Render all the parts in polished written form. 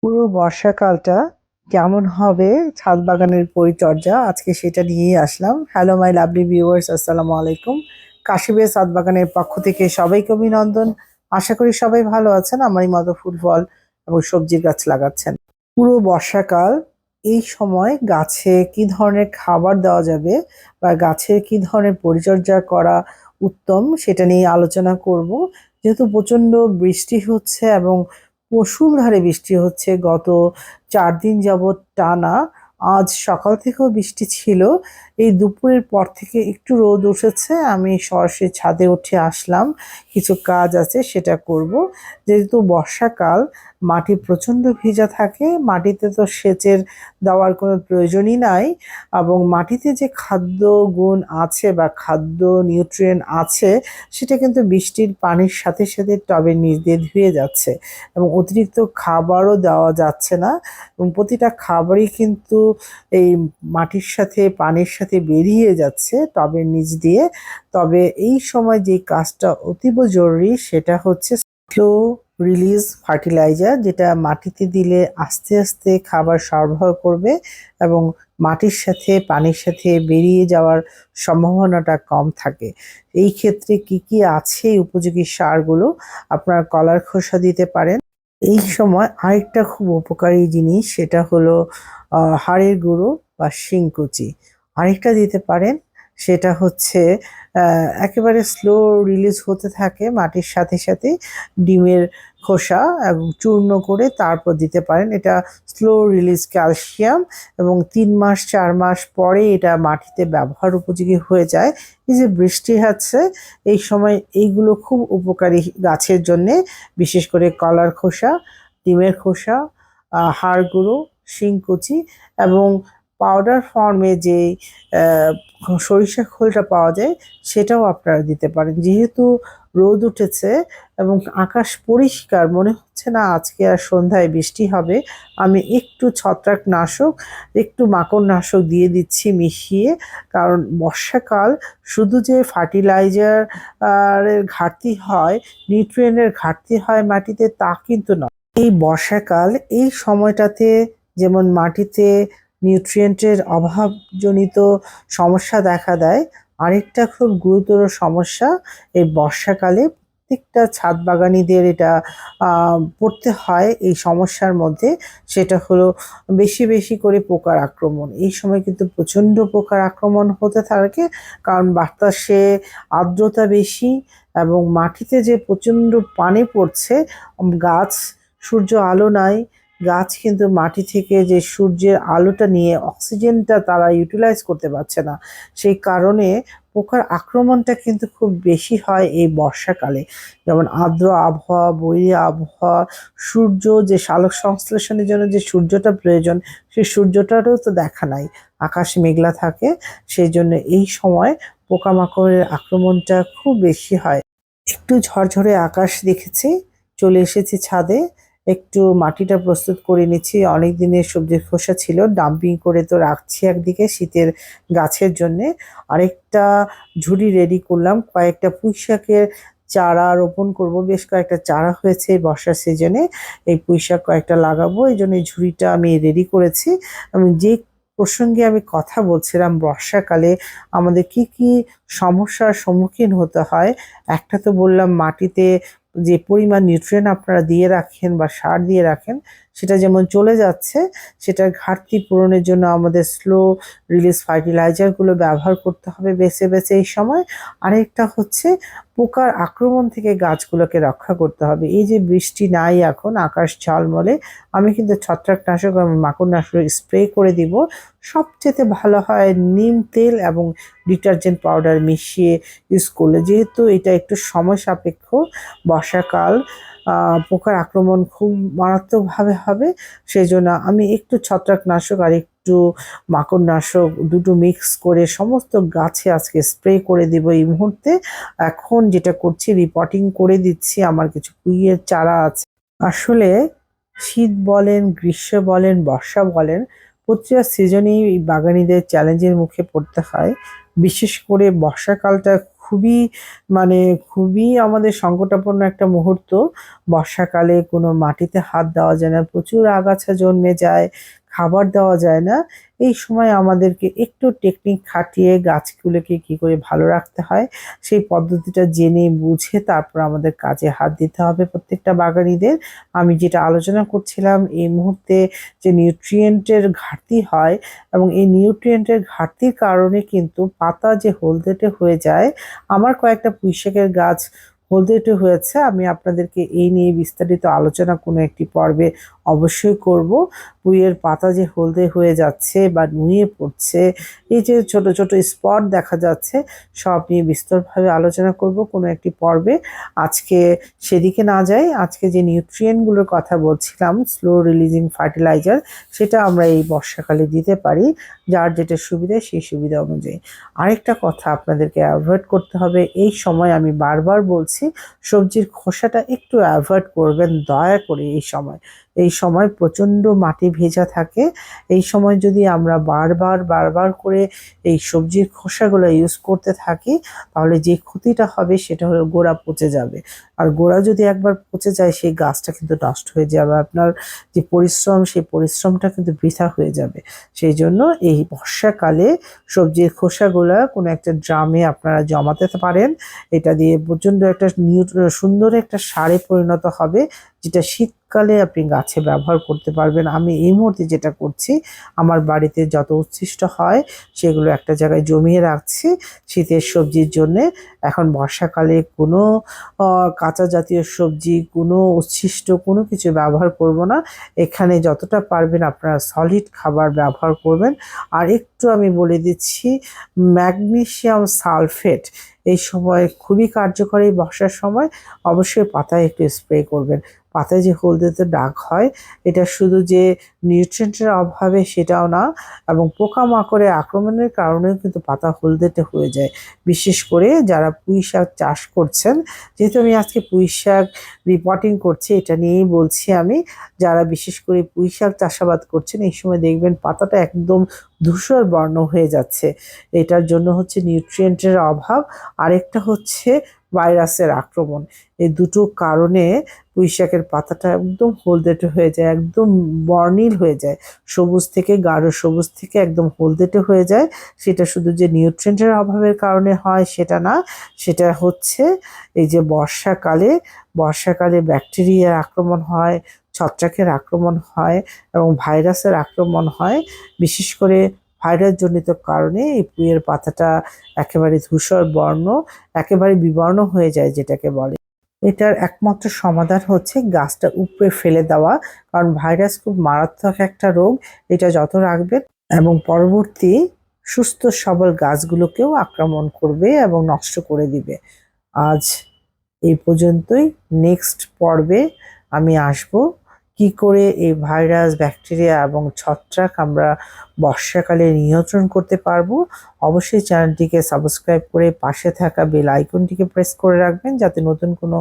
পুরো বর্ষাকালটা কেমন হবে ছাদ বাগানের পরিচর্যা আজকে সেটা নিয়েই আসলাম। হ্যালো মাই লাভলি ভিউয়ার্স, আসসালামু আলাইকুম। কাশিবের ছাদ বাগানের পক্ষ থেকে সবাইকে অভিনন্দন। আশা করি সবাই ভালো আছেন, আমারই মতো ফুল ফল এবং সবজির গাছ লাগাচ্ছেন। পুরো বর্ষাকাল এই সময় গাছে কি ধরনের খাবার দেওয়া যাবে বা গাছের কি ধরনের পরিচর্যা করা উত্তম সেটা নিয়ে আলোচনা করব। যেহেতু প্রচন্ড বৃষ্টি হচ্ছে এবং মুষলধারে বৃষ্টি হচ্ছে গত 4 দিন যাবৎ টানা। আজ সকাল থেকেও বৃষ্টি ছিল। এই দুপুরের পর থেকে একটু রোদ উঠেছে, আমি সরাসরি ছাদে উঠে আসলাম, কিছু কাজ আছে সেটা করব। যেহেতু বর্ষাকাল, মাটি প্রচন্ড ভিজা থাকে, মাটিতে তো সেচের দেওয়ার কোনো প্রয়োজনই নাই এবং মাটিতে যে খাদ্য গুণ আছে বা খাদ্য নিউট্রিয়েন্ট আছে সেটা কিন্তু বৃষ্টির পানির সাথে সাথে টবের নিচ দিয়ে ধুয়ে যাচ্ছে এবং অতিরিক্ত খাবারও দেওয়া যাচ্ছে না এবং প্রতিটা খাবারই কিন্তু এই মাটির সাথে পানির সাথে বেরিয়ে যাচ্ছে টবের নিচ দিয়ে। তবে এই সময় যে কাজটা অতীব জরুরি সেটা হচ্ছে স্লো রিলিজ ফার্টিলাইজার, যেটা মাটিতে দিলে আস্তে আস্তে খাবার সরবরাহ করবে এবং মাটির সাথে পানির সাথে বেরিয়ে যাওয়ার সম্ভাবনাটা কম থাকে। এই ক্ষেত্রে কি কি আছে এই উপযোগী সারগুলো? আপনার কলার খোসা দিতে পারেন। এই সময় আরেকটা খুব উপকারী জিনিস সেটা হলো হাড়ের গুঁড়ো বা শিংকুচি। আরেকটা দিতে পারেন, সেটা হচ্ছে একেবারে স্লো রিলিজ হতে থাকে মাটির সাথে সাথে ডিমের খোসা এবং চূর্ণ করে তারপর দিতে পারেন। এটা স্লো রিলিজ ক্যালসিয়াম এবং 3 মাস 4 মাস পরে এটা মাটিতে ব্যবহার উপযোগী হয়ে যায়। এই যে বৃষ্টি হচ্ছে এই সময় এইগুলো খুব উপকারী গাছের জন্যে, বিশেষ করে কলার খোসা, ডিমের খোসা, হাড় গুঁড়ো, শিংকুচি এবং পাউডার ফর্মে যে আহ, সরিষা খোলটা পাওয়া যায় সেটাও আপনারা দিতে পারেন। যেহেতু রোদ উঠেছে এবং আকাশ পরিষ্কার, মনে হচ্ছে না আজকে আর সন্ধ্যায় বৃষ্টি হবে, আমি একটু ছত্রাকনাশক, একটু মাকড়নাশক দিয়ে দিচ্ছি মিশিয়ে। কারণ বর্ষাকাল শুধু যে ফার্টিলাইজার এর ঘাটতি হয়, নিউট্রিয়েন্টের ঘাটতি হয় মাটিতে, তা কিন্তু নয়। এই বর্ষাকাল এই সময়টাতে যেমন মাটিতে নিউট্রিয়েন্টের অভাবজনিত সমস্যা দেখা দেয়, আরেকটা খুব গুরুতর সমস্যা এই বর্ষাকালে প্রত্যেকটা ছাদ বাগানীদের এটা পড়তে হয় এই সমস্যার মধ্যে। সেটা হলো বেশি বেশি করে পোকার আক্রমণ। এই সময় কিন্তু প্রচণ্ড পোকার আক্রমণ হতে থাকে, কারণ বাতাসে আর্দ্রতা বেশি এবং মাটিতে যে প্রচণ্ড পানি পড়ছে। গাছ, সূর্য আলো নাই, গাছ কিন্তু মাটি থেকে যে সূর্যের আলোটা নিয়ে অক্সিজেনটা তারা ইউটিলাইজ করতে পারছে না। সেই কারণে পোকার আক্রমণটা কিন্তু খুব বেশি হয় এই বর্ষাকালে। যেমন আর্দ্র আবহাওয়া, বৈরী আবহাওয়া, সূর্য যে সালোক সংশ্লেষণের জন্য যে সূর্যটা প্রয়োজন সেই সূর্যটারও তো দেখা নাই, আকাশ মেঘলা থাকে। সেই জন্য এই সময় পোকামাকড়ের আক্রমণটা খুব বেশি হয়। একটু ঝরঝরে আকাশ দেখেছি, চলে এসেছি ছাদে, একটু মাটিটা প্রস্তুত করে নিচ্ছি। অনেক দিনের সবজির খোসা ছিল, ডাম্পিং করে তো রাখছি একদিকে শীতের গাছের জন্যে। আরেকটা ঝুড়ি রেডি করলাম, কয়েকটা পুঁই শাকের চারা রোপণ করব। বেশ কয়েকটা চারা হয়েছে এই বর্ষার সিজনে, এই পুঁই শাক কয়েকটা লাগাবো, এই জন্য এই ঝুড়িটা আমি রেডি করেছি। আমি যে প্রসঙ্গে আমি কথা বলছিলাম, বর্ষাকালে আমাদের কি কি সমস্যার সম্মুখীন হতে হয়। একটা তো বললাম, মাটিতে যে পরিমাণ নিউট্রিয়েন্ট আপনারা দিয়ে রাখেন বা সার দিয়ে রাখেন সেটা যেমন চলে যাচ্ছে, সেটার ঘাটতি পূরণের জন্য আমাদের স্লো রিলিজ ফার্টিলাইজারগুলো ব্যবহার করতে হবে বেছে বেছে এই সময়। আরেকটা হচ্ছে পোকার আক্রমণ থেকে গাছগুলোকে রক্ষা করতে হবে। এই যে বৃষ্টি নাই, এখন আকাশ ঝলমলে, আমি কিন্তু ছত্রাকনাশক এবং মাকড়নাশক স্প্রে করে দিব। সবচেয়ে ভালো হয় নিম তেল এবং ডিটারজেন্ট পাউডার মিশিয়ে ইউজ করলে, যেহেতু এটা একটু সময় সাপেক্ষ। বর্ষাকাল, পোকার আক্রমণ খুব মারাত্মকভাবে হবে। সেই জন্য আমি একটু ছত্রাকনাশক আর একটু মাকড়নাশক দুটো মিক্স করে সমস্ত গাছে আজকে স্প্রে করে দেব এই মুহূর্তে। এখন যেটা করছি, রিপোর্টিং করে দিচ্ছি। আমার কিছু পুঁইয়ের চারা আছে। আসলে শীত বলেন, গ্রীষ্ম বলেন, বর্ষা বলেন, প্রতিটা সিজনেই এই বাগানীদের চ্যালেঞ্জের মুখে পড়তে হয়। বিশেষ করে বর্ষাকালটা খুবই মানে খুবই আমাদের সংকটাপন্ন একটা মুহূর্ত। বর্ষাকালে কোনো মাটিতে হাত দেওয়া যায় না, প্রচুর আগাছা জন্মে যায়, খাবার দেওয়া যায় না। এই সময় আমাদেরকে একটু টেকনিক খাটিয়ে গাছগুলোকে কি করে ভালো রাখতে হয় সেই পদ্ধতিটা জেনে বুঝে তারপর আমাদের কাজে হাত দিতে হবে প্রত্যেকটা বাগানীদের। আমি যেটা আলোচনা করছিলাম এই মুহূর্তে যে নিউট্রিয়েন্টের ঘাটতি হয়, এবং এই নিউট্রিয়েন্টের ঘাটতির কারণে কিন্তু পাতা যে হলদেটে হয়ে যায়। আমার কয়েকটা পুঁইশাকের গাছ হলদেটে হয়েছে, আমি আপনাদেরকে এই নিয়ে বিস্তারিত আলোচনা কোনো একটি পর্বে অবশ্যই করব। পুঁইয়ের পাতা যে হলদে হয়ে যাচ্ছে বা নুয়ে পড়ছে, এই যে ছোট ছোট স্পট দেখা যাচ্ছে, সব নিয়ে বিস্তরভাবে আলোচনা করব কোনো একটি পর্বে। আজকে সেদিকে না যাই, আজকে যে নিউট্রিয়েন্টগুলোর কথা বলছিলাম, স্লো রিলিজিং ফার্টিলাইজার, সেটা আমরা এই বর্ষাকালে দিতে পারি, যার যেটা সুবিধা সেই সুবিধা অনুযায়ী। আরেকটা কথা আপনাদেরকে অ্যাভয়েড করতে হবে এই সময়, আমি বারবার বলছি, সবজির খোসাটা একটু অ্যাভয়েড করবেন দয়া করে। এই সময় প্রচণ্ড মাটি ভেজা থাকে। এই সময় যদি আমরা বারবার বারবার করে এই সবজির খোসাগুলো ইউজ করতে থাকি, তাহলে যে ক্ষতিটা হবে সেটা হলো গোড়া পচে যাবে। আর গোড়া যদি একবার পচে যায় সেই গাছটা কিন্তু নষ্ট হয়ে যাবে, আপনার যে পরিশ্রম সেই পরিশ্রমটা কিন্তু বৃথা হয়ে যাবে। সেই জন্য এই বর্ষাকালে সবজির খোসাগুলা কোনো একটা ড্রামে আপনারা জমাতে পারেন। এটা দিয়ে প্রচণ্ড একটা সুন্দর একটা সারে পরিণত হবে, যেটা শীতকালে আপনি গাছে ব্যবহার করতে পারবেন। আমি এই মুহূর্তে যেটা করছি, আমার বাড়িতে যত উচ্ছিষ্ট হয় সেগুলো একটা জায়গায় জমিয়ে রাখছি শীতের সবজির জন্যে। এখন বর্ষাকালে কোনো কাঁচা জাতীয় সবজি, কোনো উচ্ছিষ্ট কোনো কিছু ব্যবহার করব না। এখানে যতটা পারবেন আপনারা সলিড খাবার ব্যবহার করবেন। আর একটু আমি বলে দিচ্ছি, ম্যাগনেসিয়াম সালফেট এই সময় খুবই কার্যকরী। বর্ষার সময় অবশ্যই পাতায় একটু স্প্রে করবেন। পাতায় যে হলদেতে দাগ হয়, এটা শুধু যে নিউট্রিয়েন্টের অভাবে সেটাও না, এবং পোকামাকড়ের আক্রমণের কারণেও কিন্তু পাতা হলদেটে হয়ে যায়। বিশেষ করে যারা পুঁই শাক চাষ করছেন, যেহেতু আমি আজকে পুঁই শাক রিপোর্টিং করছি, এটা নিয়েই বলছি আমি। যারা বিশেষ করে পুঁই শাক চাষাবাদ করছেন, এই সময় দেখবেন পাতাটা একদম ধূসর বর্ণ হয়ে যাচ্ছে। এটার জন্য হচ্ছে নিউট্রিয়েন্টের অভাব, আরেকটা হচ্ছে ভাইরাসের আক্রমণ। এই দুটো কারণে পুঁইশাকের পাতাটা একদম হলদেটে হয়ে যায়, একদম বর্ণিল হয়ে যায়, সবুজ থেকে গাঢ় সবুজ থেকে একদম হলদেটে হয়ে যায়। সেটা শুধু যে নিউট্রিয়েন্টের অভাবের কারণে হয় সেটা না, সেটা হচ্ছে এই যে বর্ষাকালে ব্যাকটেরিয়ার আক্রমণ হয়, ছত্রাকের আক্রমণ হয়, এবং ভাইরাসের আক্রমণ হয়। বিশেষ করে ভাইরাসজনিত কারণে এই পুঁইয়ের পাতাটা একেবারে ধূসর বর্ণ, একেবারে বিবর্ণ হয়ে যায় যেটাকে বলে। এটার একমাত্র সমাধান হচ্ছে গাছটা উপড়ে ফেলে দেওয়া, কারণ ভাইরাস খুব মারাত্মক একটা রোগ। এটা যত রাখবেন এবং পরবর্তী সুস্থ সবল গাছগুলোকেও আক্রমণ করবে এবং নষ্ট করে দিবে। আজ এই পর্যন্তই। নেক্সট পর্বে আমি আসব কি করে এই ভাইরাস, ব্যাকটেরিয়া এবং ছত্রাক আমরা বর্ষাকালে নিয়ন্ত্রণ করতে পারবো। অবশ্যই চ্যানেলটিকে সাবস্ক্রাইব করে পাশে থাকা বেল আইকনটিকে প্রেস করে রাখবেন, যাতে নতুন কোনো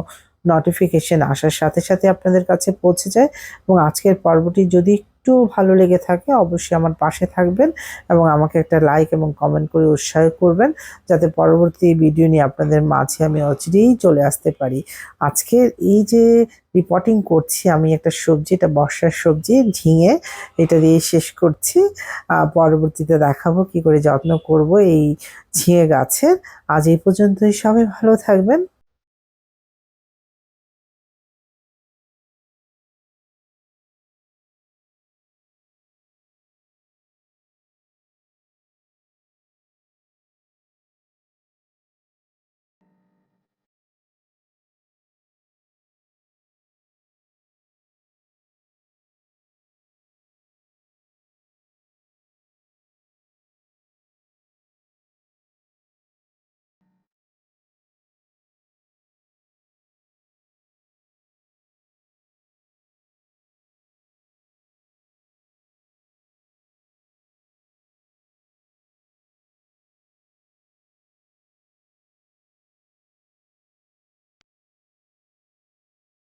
নোটিফিকেশন আসার সাথে সাথে আপনাদের কাছে পৌঁছে যায়। এবং আজকের পর্বটি যদি একটু ভালো লেগে থাকে অবশ্যই আমার পাশে থাকবেন এবং আমাকে একটা লাইক এবং কমেন্ট করে উৎসাহ করবেন, যাতে পরবর্তী ভিডিও নিয়ে আপনাদের মাঝে আমি অচিরেই চলে আসতে পারি। আজকের এই যে রিপোর্টিং করছি আমি একটা সবজি, এটা বর্ষার সবজি ঝিঙে, এটা দিয়ে শেষ করছি। পরবর্তীতে দেখাবো কি করে যত্ন করব এই ঝিঙে গাছের। আজ এই পর্যন্তই, সবাই ভালো থাকবেন।